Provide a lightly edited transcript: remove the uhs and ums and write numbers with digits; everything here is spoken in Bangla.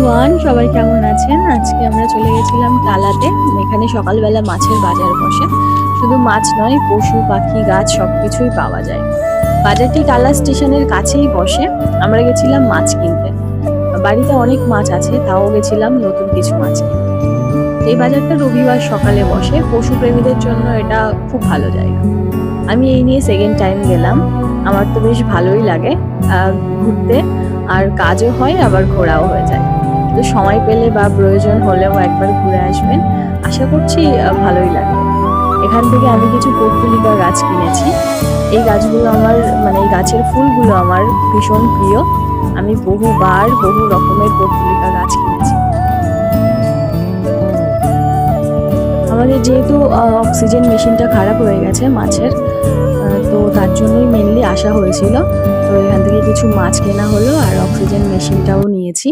এভরিওয়ান, সবাই কেমন আছেন? আজকে আমরা চলে গেছিলাম টালাতে। এখানে সকালবেলা মাছের বাজার বসে। শুধু মাছ নয়, পশু পাখি গাছ সবকিছুই পাওয়া যায়। বাজারটি টালা স্টেশনের কাছেই বসে। আমরা গেছিলাম মাছ কিনতে। বাড়িতে অনেক মাছ আছে, তাও গেছিলাম নতুন কিছু মাছ কিনতে। এই বাজারটা রবিবার সকালে বসে। পশু প্রেমীদের জন্য এটা খুব ভালো জায়গা। আমি এই নিয়ে সেকেন্ড টাইম গেলাম। আমার তো বেশ ভালোই লাগে ঘুরতে, আর কাজও হয় আবার ঘোরাও হয়ে যায়। তো সময় পেলে বা প্রয়োজন হলেও একবার ঘুরে আসবেন, আশা করছি ভালোই লাগবে। এখান থেকে আমি কিছু পর্তুলিকা গাছ কিনেছি। এই গাছগুলো আমার এই গাছের ফুলগুলো আমার ভীষণ প্রিয়। আমি বহুবার বহু রকমের পর্তুলিকা গাছ কিনেছি। আমাদের যেহেতু অক্সিজেন মেশিনটা খারাপ হয়ে গেছে মাছের, তো তার জন্যই মেনলি আসা হয়েছিল। তো এখান থেকে কিছু মাছ কেনা হলো আর অক্সিজেন মেশিনটাও নিয়েছি।